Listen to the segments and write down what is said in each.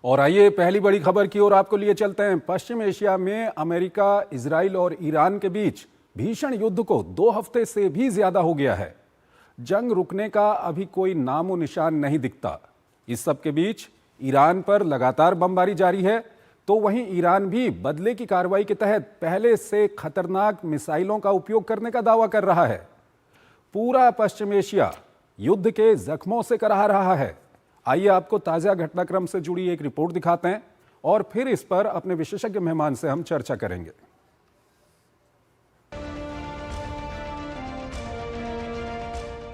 और आइए पहली बड़ी खबर की ओर आपको लिए चलते हैं। पश्चिम एशिया में अमेरिका, इजराइल और ईरान के बीच भीषण युद्ध को 2 हफ्ते से भी ज्यादा हो गया है। जंग रुकने का अभी कोई नामो निशान नहीं दिखता। इस सब के बीच ईरान पर लगातार बमबारी जारी है, तो वहीं ईरान भी बदले की कार्रवाई के तहत पहले से खतरनाक मिसाइलों का उपयोग करने का दावा कर रहा है। पूरा पश्चिम एशिया युद्ध के जख्मों से कराह रहा है। आइए आपको ताजा घटनाक्रम से जुड़ी एक रिपोर्ट दिखाते हैं और फिर इस पर अपने विशेषज्ञ मेहमान से हम चर्चा करेंगे।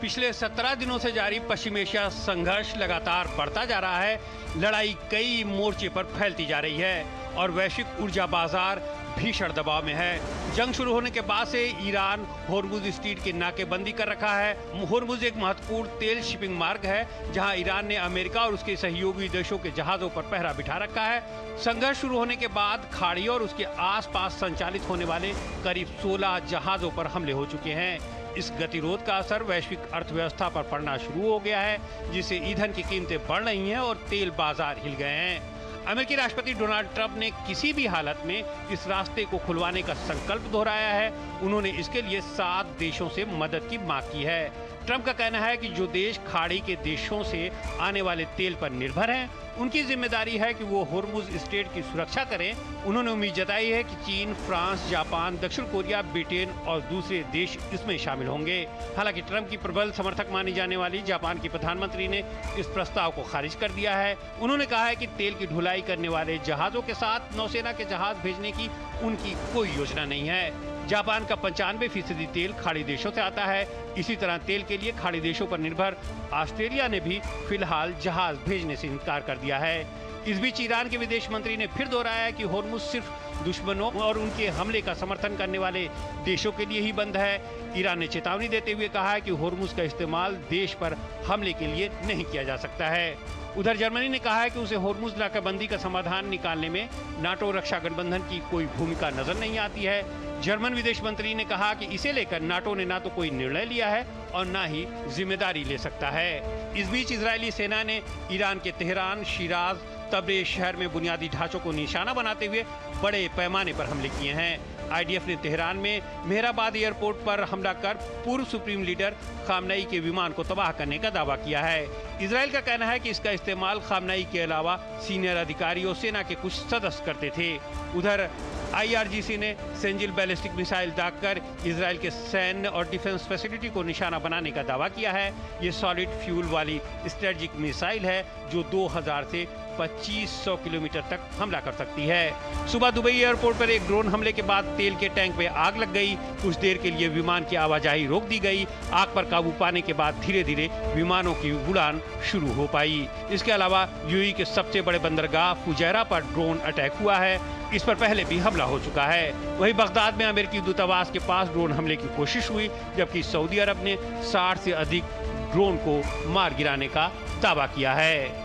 पिछले 17 दिनों से जारी पश्चिम एशिया संघर्ष लगातार बढ़ता जा रहा है। लड़ाई कई मोर्चे पर फैलती जा रही है और वैश्विक ऊर्जा बाजार भीषण दबाव में है। जंग शुरू होने के बाद से ईरान होर्मुज स्ट्रेट की नाकेबंदी कर रखा है। होर्मुज एक महत्वपूर्ण तेल शिपिंग मार्ग है, जहां ईरान ने अमेरिका और उसके सहयोगी देशों के जहाजों पर पहरा बिठा रखा है। संघर्ष शुरू होने के बाद खाड़ी और उसके आसपास संचालित होने वाले करीब 16 जहाजों पर हमले हो चुके हैं। इस गतिरोध का असर वैश्विक अर्थव्यवस्था पर पड़ना शुरू हो गया है, जिससे ईंधन की कीमतें बढ़ रही हैं और तेल बाजार हिल गए हैं। अमेरिकी राष्ट्रपति डोनाल्ड ट्रंप ने किसी भी हालत में इस रास्ते को खुलवाने का संकल्प दोहराया है। उन्होंने इसके लिए 7 देशों से मदद की मांग की है। ट्रंप का कहना है कि जो देश खाड़ी के देशों से आने वाले तेल पर निर्भर हैं, उनकी जिम्मेदारी है कि वो होर्मुज स्ट्रेट की सुरक्षा करें। उन्होंने उम्मीद जताई है कि चीन, फ्रांस, जापान, दक्षिण कोरिया, ब्रिटेन और दूसरे देश इसमें शामिल होंगे। हालांकि ट्रंप की प्रबल समर्थक मानी जाने वाली जापान की प्रधानमंत्री ने इस प्रस्ताव को खारिज कर दिया है। उन्होंने कहा है कि तेल की ढुलाई करने वाले जहाजों के साथ नौसेना के जहाज भेजने की उनकी कोई योजना नहीं है। जापान का 95% तेल खाड़ी देशों से आता है। इसी तरह तेल के लिए खाड़ी देशों पर निर्भर ऑस्ट्रेलिया ने भी फिलहाल जहाज भेजने से इनकार कर दिया है। इस बीच ईरान के विदेश मंत्री ने फिर दोहराया कि होर्मुज सिर्फ दुश्मनों और उनके हमले का समर्थन करने वाले देशों के लिए ही बंद है। ईरान ने चेतावनी देते हुए कहा है कि होर्मुज का इस्तेमाल देश पर हमले के लिए नहीं किया जा सकता है। उधर जर्मनी ने कहा है कि उसे होर्मुज नाकाबंदी का समाधान निकालने में नाटो रक्षा गठबंधन की कोई भूमिका नजर नहीं आती है। जर्मन विदेश मंत्री ने कहा कि इसे लेकर नाटो ने ना तो कोई निर्णय लिया है और ना ही जिम्मेदारी ले सकता है। इस बीच इजरायली सेना ने ईरान के तेहरान, शिराज, तब्रेज शहर में बुनियादी ढांचों को निशाना बनाते हुए बड़े पैमाने पर हमले किए हैं। आईडीएफ ने तेहरान में मेहराबाद एयरपोर्ट पर हमला कर पूर्व सुप्रीम लीडर खामनेई के विमान को तबाह करने का दावा किया है। इजराइल का कहना है कि इसका इस्तेमाल खामनेई के अलावा सीनियर अधिकारी और सेना के कुछ सदस्य करते थे। उधर आईआरजीसी ने सेंजिल बैलिस्टिक मिसाइल दागकर इजराइल के सैन्य और डिफेंस फैसिलिटी को निशाना बनाने का दावा किया है। ये सॉलिड फ्यूल वाली स्ट्रेटेजिक मिसाइल है जो 2000 से 2500 किलोमीटर तक हमला कर सकती है। सुबह दुबई एयरपोर्ट पर एक ड्रोन हमले के बाद तेल के टैंक में आग लग गई। कुछ देर के लिए विमान की आवाजाही रोक दी गई। आग पर काबू पाने के बाद धीरे धीरे विमानों की उड़ान शुरू हो पाई। इसके अलावा यूएई के सबसे बड़े बंदरगाह फुजैरा पर ड्रोन अटैक हुआ है। इस पर पहले भी हमला हो चुका है। वहीं बगदाद में अमेरिकी दूतावास के पास ड्रोन हमले की कोशिश हुई, जबकि सऊदी अरब ने 60 से अधिक ड्रोन को मार गिराने का दावा किया है।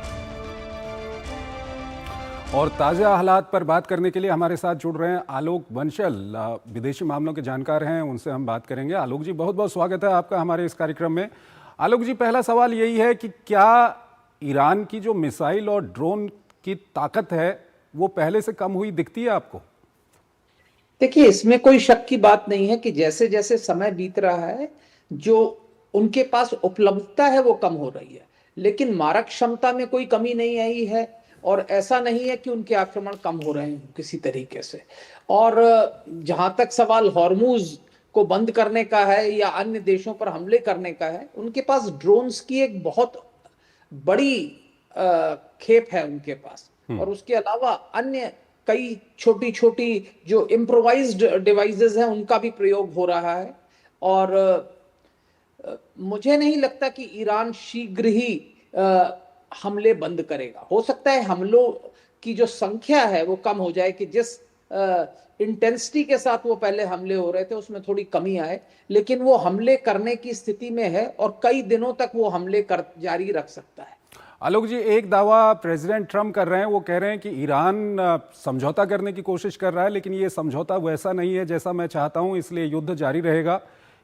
और ताज़ा हालात पर बात करने के लिए हमारे साथ जुड़ रहे हैं आलोक बंसल, विदेशी मामलों के जानकार हैं। उनसे हम बात करेंगे। आलोक जी, बहुत बहुत स्वागत है आपका हमारे इस कार्यक्रम में। आलोक जी, पहला सवाल यही है कि क्या ईरान की जो मिसाइल और ड्रोन की ताकत है वो पहले से कम हुई दिखती है आपको? देखिए, इसमें कोई शक की बात नहीं है कि जैसे जैसे समय बीत रहा है, जो उनके पास उपलब्धता है वो कम हो रही है, लेकिन मारक क्षमता में कोई कमी नहीं आई है। और ऐसा नहीं है कि उनके आक्रमण कम हो रहे हैं किसी तरीके से। और जहां तक सवाल हॉर्मुज को बंद करने का है या अन्य देशों पर हमले करने का है, उनके पास ड्रोन्स की एक बहुत बड़ी खेप है उनके पास। और उसके अलावा अन्य कई छोटी छोटी जो इम्प्रोवाइज्ड डिवाइसेस हैं उनका भी प्रयोग हो रहा है। और मुझे नहीं लगता कि ईरान शीघ्र ही हमले बंद करेगा। हो सकता है हमलों की जो संख्या है वो कम हो जाए, कि जिस इंटेंसिटी के साथ वो पहले हमले हो रहे थे उसमें थोड़ी कमी आए, लेकिन वो हमले करने की स्थिति में है और कई दिनों तक वो हमले जारी रख सकता है। आलोक जी, एक दावा प्रेसिडेंट ट्रंप कर रहे हैं, वो कह रहे हैं कि ईरान समझौता करने की कोशिश कर रहा है, लेकिन ये समझौता वैसा नहीं है जैसा मैं चाहता हूं, इसलिए युद्ध जारी रहेगा।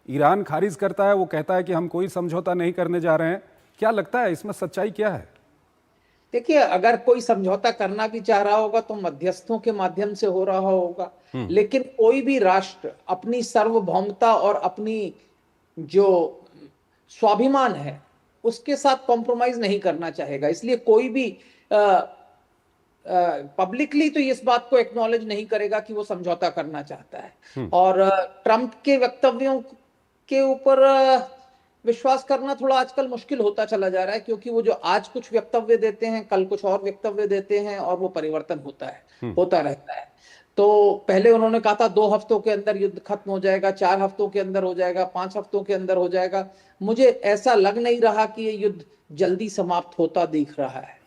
ईरान खारिज करता है, वो कहता है कि हम कोई समझौता नहीं करने जा रहे हैं। क्या लगता है इसमें सच्चाई क्या है? देखिए, अगर कोई समझौता करना भी चाह रहा होगा तो मध्यस्थों के माध्यम से हो रहा होगा, लेकिन कोई भी राष्ट्र अपनी सार्वभौमता और अपनी जो स्वाभिमान है उसके साथ कॉम्प्रोमाइज नहीं करना चाहेगा। इसलिए कोई भी पब्लिकली तो इस बात को एक्नॉलेज नहीं करेगा कि वो समझौता करना चाहता है। और ट्रंप के वक्तव्यों के ऊपर विश्वास करना थोड़ा आजकल मुश्किल होता चला जा रहा है, क्योंकि वो जो आज कुछ वक्तव्य देते हैं, कल कुछ और वक्तव्य देते हैं, और वो परिवर्तन होता रहता है। तो पहले उन्होंने कहा था 2 हफ्तों के अंदर युद्ध खत्म हो जाएगा, 4 हफ्तों के अंदर हो जाएगा, 5 हफ्तों के अंदर हो जाएगा। मुझे ऐसा लग नहीं रहा कि ये युद्ध जल्दी समाप्त होता दिख रहा है।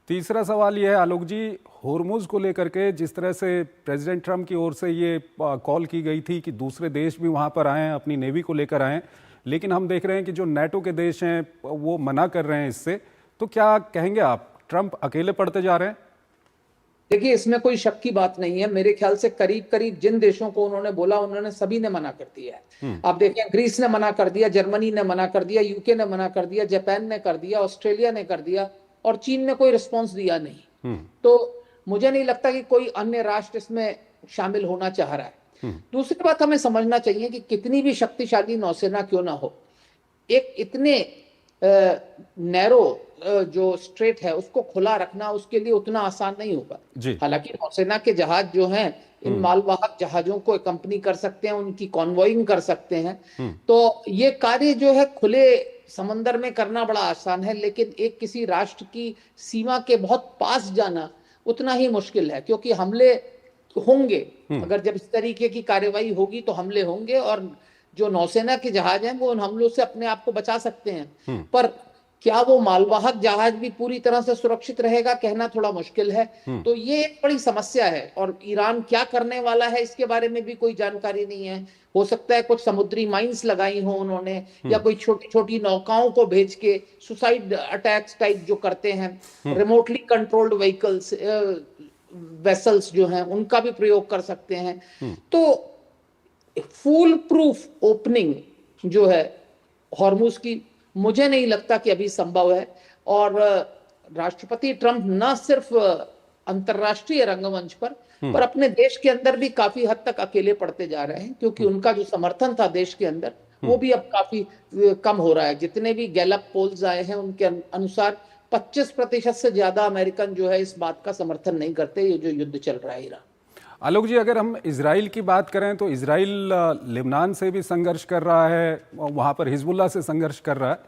तीसरा सवाल यह है आलोक जी, होर्मुज को लेकर के जिस तरह से प्रेसिडेंट ट्रंप की ओर से ये कॉल की गई थी कि दूसरे देश भी वहां पर आएँ, अपनी नेवी को लेकर आएँ, लेकिन हम देख रहे हैं कि जो नेटो के देश हैं वो मना कर रहे हैं इससे। तो क्या कहेंगे आप, ट्रंप अकेले पड़ते जा रहे हैं? देखिए, इसमें कोई शक की बात नहीं है। मेरे ख्याल से करीब करीब जिन देशों को उन्होंने बोला, उन्होंने सभी ने मना कर दिया है। आप देखें, ग्रीस ने मना कर दिया, जर्मनी ने मना कर दिया, यूके ने मना कर दिया, जापान ने कर दिया, ऑस्ट्रेलिया ने कर दिया, और चीन ने कोई रिस्पॉन्स दिया नहीं। तो मुझे नहीं लगता कि कोई अन्य राष्ट्र इसमें शामिल होना चाह रहा है। दूसरी बात, हमें समझना चाहिए कि कितनी भी शक्तिशाली नौसेना क्यों ना हो, एक इतने नैरो जो स्ट्रेट है उसको खुला रखना उसके लिए उतना आसान नहीं होगा। हालांकि नौसेना के जहाज जो हैं इन मालवाहक जहाजों को कंपनी कर सकते हैं, उनकी कॉन्वॉइंग कर सकते हैं। तो ये कार्य जो है खुले समंदर में करना बड़ा आसान है, लेकिन एक किसी राष्ट्र की सीमा के बहुत पास जाना उतना ही मुश्किल है, क्योंकि हमले होंगे। अगर जब इस तरीके की कार्यवाही होगी तो हमले होंगे, और जो नौसेना के जहाज हैं वो उन हमलों से अपने आप को बचा सकते हैं। पर क्या वो मालवाहक जहाज भी पूरी तरह से सुरक्षित रहेगा, कहना थोड़ा मुश्किल है। तो ये एक बड़ी समस्या है, और ईरान क्या करने वाला है इसके बारे में भी कोई जानकारी नहीं है। हो सकता है कुछ समुद्री माइंस लगाई हो उन्होंने, या कोई छोटी छोटी नौकाओं को भेज के सुसाइड अटैक्स टाइप जो करते हैं, रिमोटली कंट्रोल्ड व्हीकल्स वेसल्स जो हैं उनका भी प्रयोग कर सकते हैं। तो फुल प्रूफ ओपनिंग जो है हॉर्मुज की, मुझे नहीं लगता कि अभी संभव है। और राष्ट्रपति ट्रंप न सिर्फ अंतरराष्ट्रीय रंगमंच पर अपने देश के अंदर भी काफी हद तक अकेले पड़ते जा रहे हैं, क्योंकि उनका जो समर्थन था देश के अंदर वो भी अब काफी कम हो रहा है। जितने भी गैलप पोल्स आए हैं उनके अनुसार 25% से ज्यादा अमेरिकन जो है इस बात का समर्थन नहीं करते, ये जो युद्ध चल रहा है ईरान। आलोक जी, अगर हम इजराइल की बात करें तो इजराइल लेबनान से भी संघर्ष कर रहा है, वहाँ पर हिजबुल्लाह से संघर्ष कर रहा है,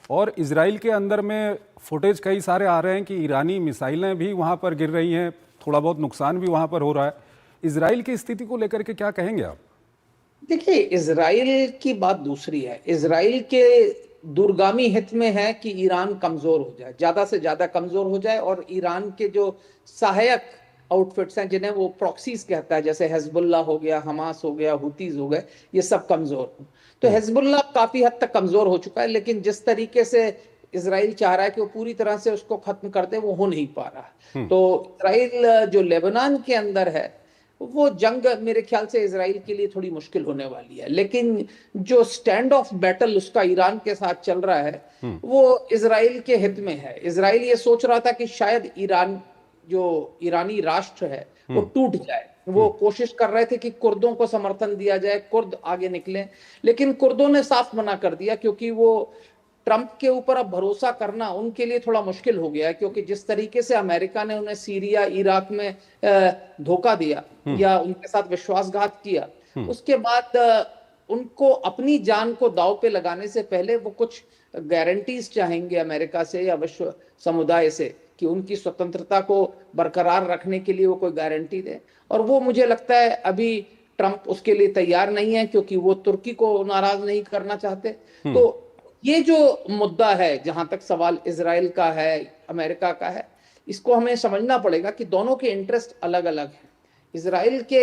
और इजराइल के अंदर में फुटेज कई सारे आ रहे हैं कि ईरानी मिसाइलें भी वहाँ पर गिर रही हैं, थोड़ा बहुत नुकसान भी वहाँ पर हो रहा है। इजराइल की स्थिति को लेकर के क्या कहेंगे आप? देखिए, इजराइल की बात दूसरी है। इजराइल के दूरगामी हित में है कि ईरान कमजोर हो जाए, ज्यादा से ज्यादा कमजोर हो जाए, और ईरान के जो सहायक आउटफिट्स हैं जिन्हें वो प्रॉक्सीज कहता है, जैसे हिजबुल्लाह हो गया, हमास हो गया, हुतीज हो गए, ये सब कमजोर हो। तो हिजबुल्लाह काफी हद तक कमजोर हो चुका है, लेकिन जिस तरीके से इजराइल चाह रहा है कि वो पूरी तरह से उसको खत्म कर दे, वो हो नहीं पा रहा। तो इजराइल जो लेबनान के अंदर है, वो जंग मेरे ख्याल से इजराइल के लिए थोड़ी मुश्किल होने वाली है। लेकिन जो स्टैंड ऑफ बैटल उसका ईरान के साथ चल रहा है वो इजराइल के हित में है। इजराइल ये सोच रहा था कि शायद ईरान जो ईरानी राष्ट्र है वो टूट जाए। वो कोशिश कर रहे थे कि कुर्दों को समर्थन दिया जाए, कुर्द आगे निकले, लेकिन कुर्दों ने साफ मना कर दिया, क्योंकि वो ट्रंप के ऊपर अब भरोसा करना उनके लिए थोड़ा मुश्किल हो गया है। क्योंकि जिस तरीके से अमेरिका ने उन्हें सीरिया, इराक में धोखा दिया या उनके साथ विश्वासघात किया, उसके बाद उनको अपनी जान को दांव पे लगाने से पहले वो कुछ गारंटीज चाहेंगे अमेरिका से या विश्व समुदाय से कि उनकी स्वतंत्रता को बरकरार रखने के लिए वो कोई गारंटी दे। और वो मुझे लगता है अभी ट्रंप उसके लिए तैयार नहीं है, क्योंकि वो तुर्की को नाराज नहीं करना चाहते। तो ये जो मुद्दा है, जहां तक सवाल इजराइल का है, अमेरिका का है, इसको हमें समझना पड़ेगा कि दोनों के इंटरेस्ट अलग अलग हैं। इजराइल के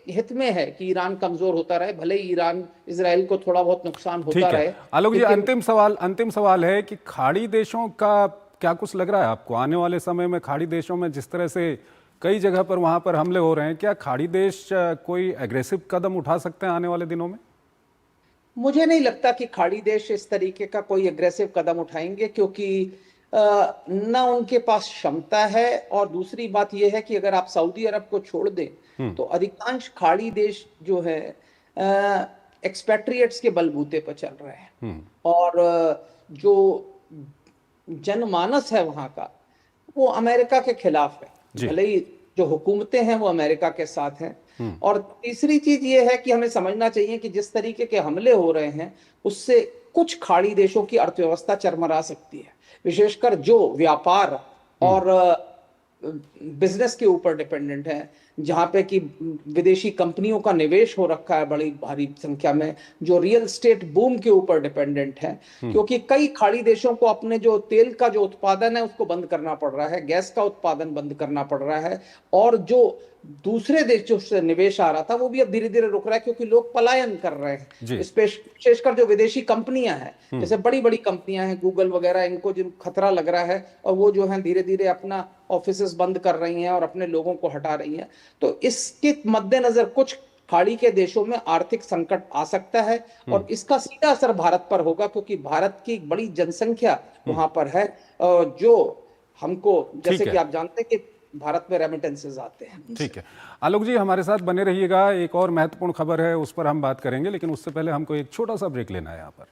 हित में है कि ईरान कमजोर होता रहे, भले ही ईरान इजराइल को थोड़ा बहुत नुकसान होता रहे। आलोक जी, अंतिम सवाल है कि खाड़ी देशों का क्या कुछ लग रहा है आपको आने वाले समय में? खाड़ी देशों में जिस तरह से कई जगह पर वहां पर हमले हो रहे हैं, क्या खाड़ी देश कोई एग्रेसिव कदम उठा सकते हैं आने वाले दिनों में? मुझे नहीं लगता कि खाड़ी देश इस तरीके का कोई एग्रेसिव कदम उठाएंगे, क्योंकि ना उनके पास क्षमता है। और दूसरी बात यह है कि अगर आप सऊदी अरब को छोड़ दें तो अधिकांश खाड़ी देश जो है एक्सपेट्रिएट्स के बलबूते पर चल रहे हैं। और जो जनमानस है वहां का वो अमेरिका के खिलाफ है, भले ही जो हुकूमतें हैं वो अमेरिका के साथ हैं। और तीसरी चीज ये है कि हमें समझना चाहिए कि जिस तरीके के हमले हो रहे हैं उससे कुछ खाड़ी देशों की अर्थव्यवस्था चरमरा सकती है, विशेषकर जो व्यापार और बिजनेस के ऊपर डिपेंडेंट है, जहां पे कि विदेशी कंपनियों का निवेश हो रखा है बड़ी भारी संख्या में, जो रियल स्टेट बूम के ऊपर डिपेंडेंट है। क्योंकि कई खाड़ी देशों को अपने जो तेल का जो उत्पादन है उसको बंद करना पड़ रहा है, गैस का उत्पादन बंद करना पड़ रहा है, और जो दूसरे देशों से निवेश आ रहा था वो भी अब धीरे धीरे रुक रहा है क्योंकि लोग पलायन कर रहे हैं। विशेषकर जो विदेशी कंपनियां हैं, जैसे बड़ी बड़ी कंपनियां हैं गूगल वगैरह, इनको जिन खतरा लग रहा है और वो जो है धीरे धीरे अपना ऑफिसेस बंद कर रही हैं और अपने लोगों को हटा रही हैं। तो इसके मद्देनजर कुछ खाड़ी के देशों में आर्थिक संकट आ सकता है और इसका सीधा असर भारत पर होगा, क्योंकि भारत की बड़ी जनसंख्या वहां पर है, जो हमको, जैसे कि आप जानते हैं कि भारत में रेमिटेंसेस आते हैं। ठीक है, आलोक जी हमारे साथ बने रहिएगा। एक और महत्वपूर्ण खबर है, उस पर हम बात करेंगे, लेकिन उससे पहले हमको एक छोटा सा ब्रेक लेना है यहाँ पर।